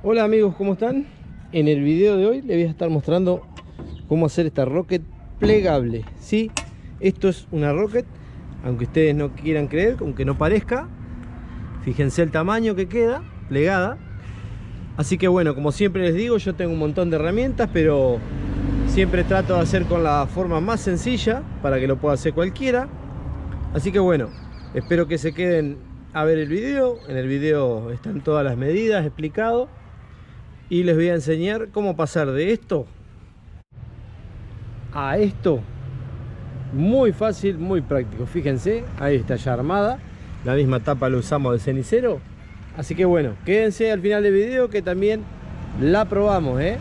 Hola amigos, ¿cómo están? En el video de hoy les voy a estar mostrando cómo hacer esta rocket plegable. Sí, esto es una rocket, aunque ustedes no quieran creer, aunque no parezca. Fíjense el tamaño que queda plegada. Así que bueno, como siempre les digo, yo tengo un montón de herramientas, pero siempre trato de hacer con la forma más sencilla para que lo pueda hacer cualquiera. Así que bueno, espero que se queden a ver el video. En el video están todas las medidas explicado. Y les voy a enseñar cómo pasar de esto a esto. Muy fácil, muy práctico. Fíjense, ahí está ya armada. La misma tapa la usamos de cenicero. Así que bueno, quédense al final del video que también la probamos, ¿eh?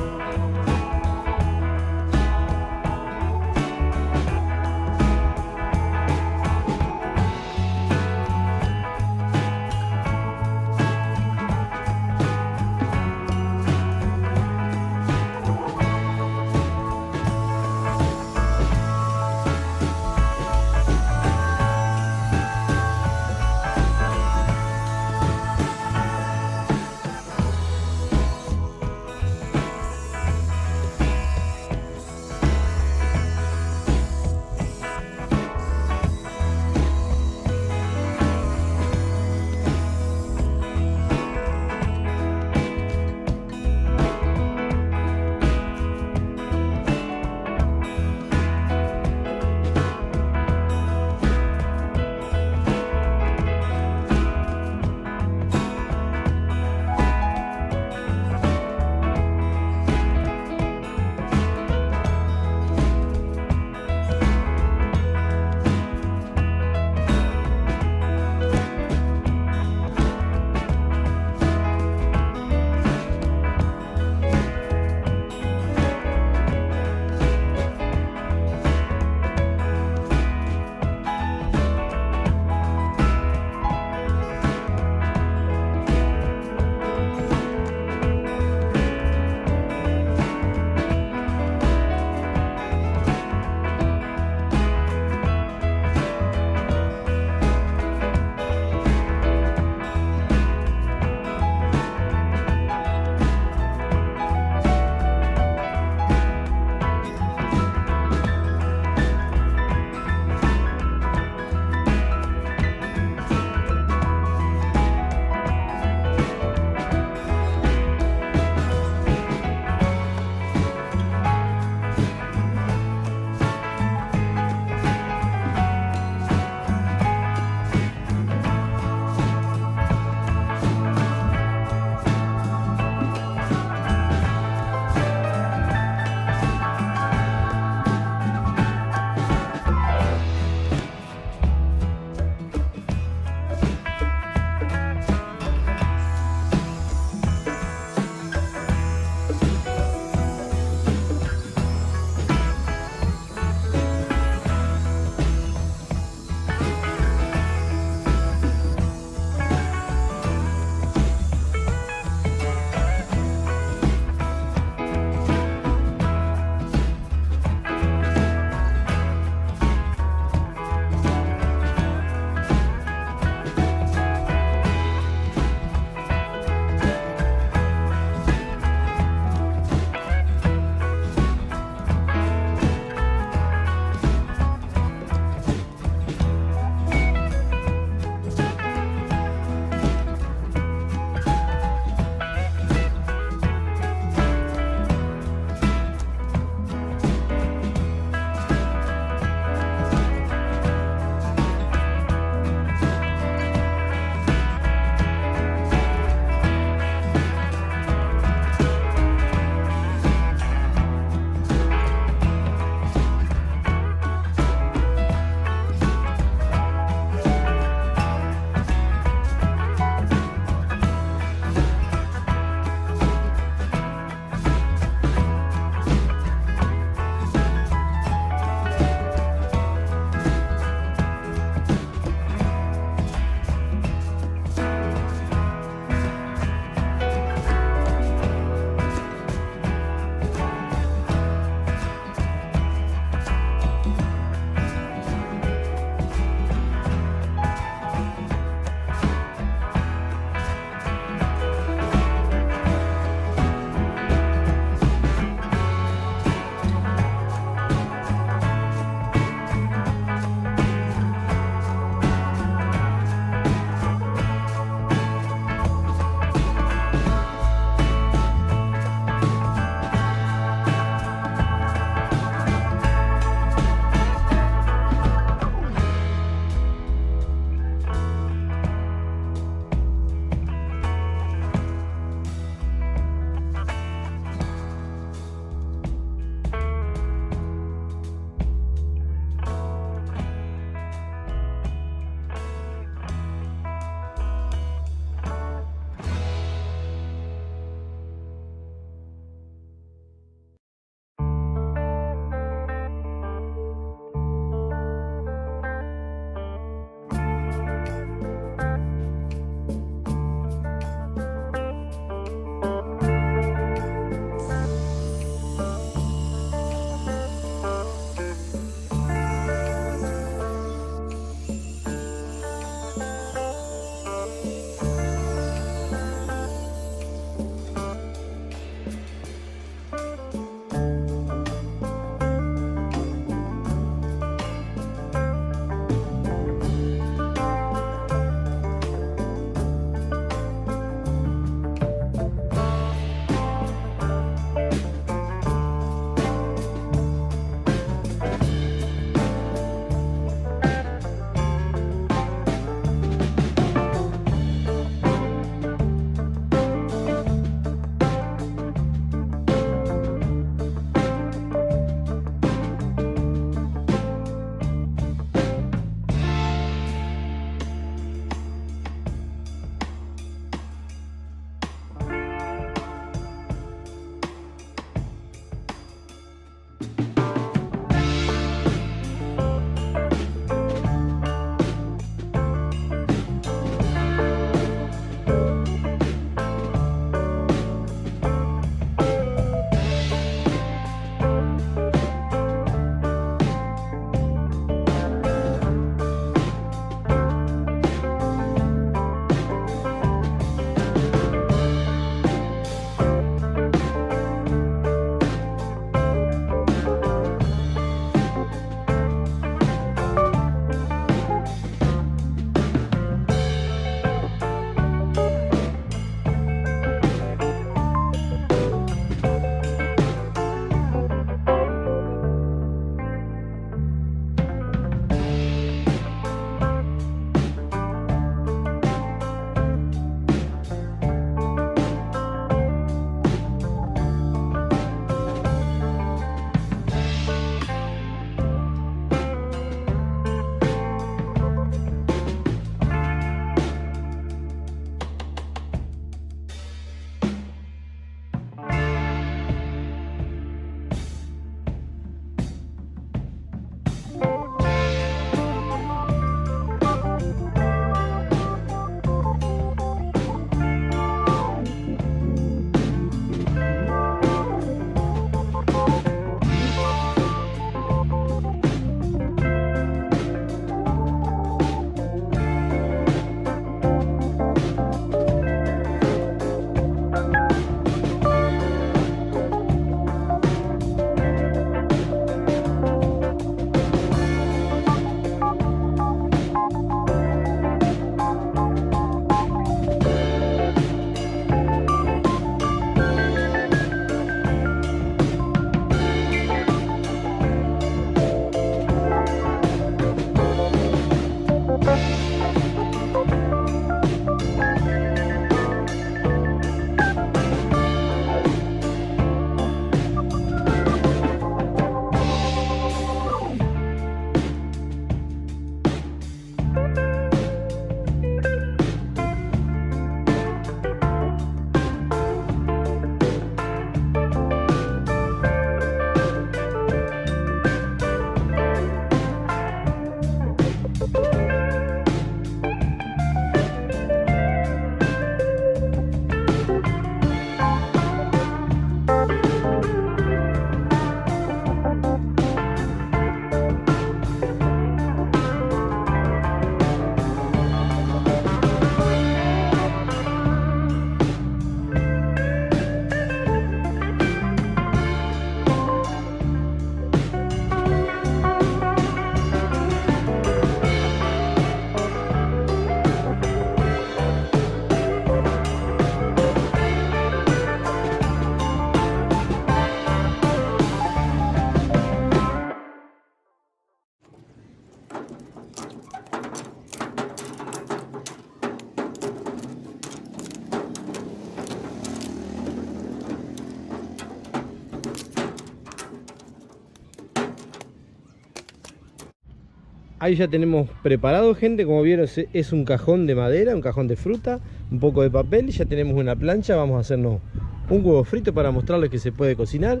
ahí ya tenemos preparado, gente. Como vieron, es un cajón de madera, un cajón de fruta, un poco de papel, y ya tenemos una plancha. Vamos a hacernos un huevo frito para mostrarles que se puede cocinar.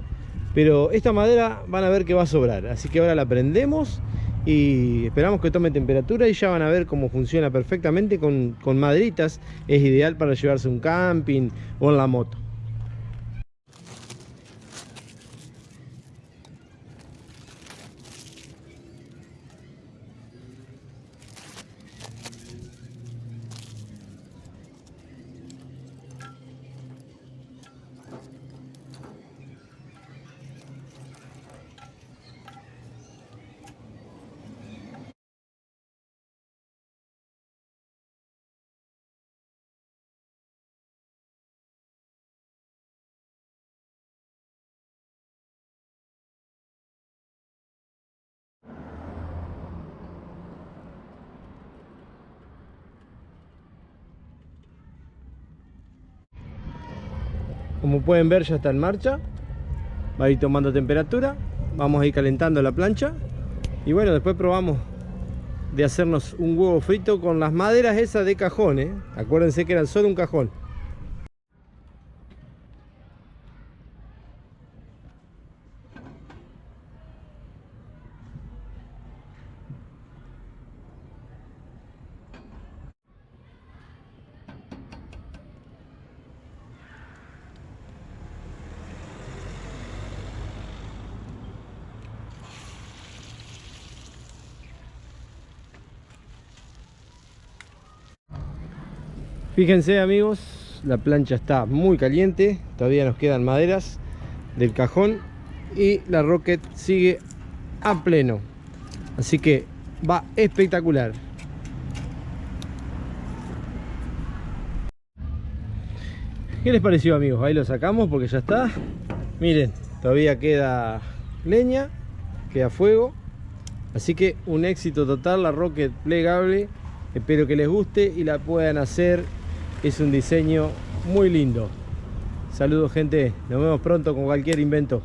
Pero esta madera van a ver que va a sobrar, así que ahora la prendemos y esperamos que tome temperatura y ya van a ver cómo funciona perfectamente con maderitas. Es ideal para llevarse un camping o en la moto. Como pueden ver, ya está en marcha. Va a ir tomando temperatura. Vamos a ir calentando la plancha. Y bueno, después probamos de hacernos un huevo frito con las maderas esas de cajón, ¿eh? Acuérdense que eran solo un cajón. Fíjense, amigos, la plancha está muy caliente, todavía nos quedan maderas del cajón y la rocket sigue a pleno, así que va espectacular. ¿Qué les pareció, amigos? Ahí lo sacamos porque ya está. Miren, todavía queda leña, queda fuego, así que un éxito total la rocket plegable. Espero que les guste y la puedan hacer. Es un diseño muy lindo. Saludos, gente, nos vemos pronto con cualquier invento.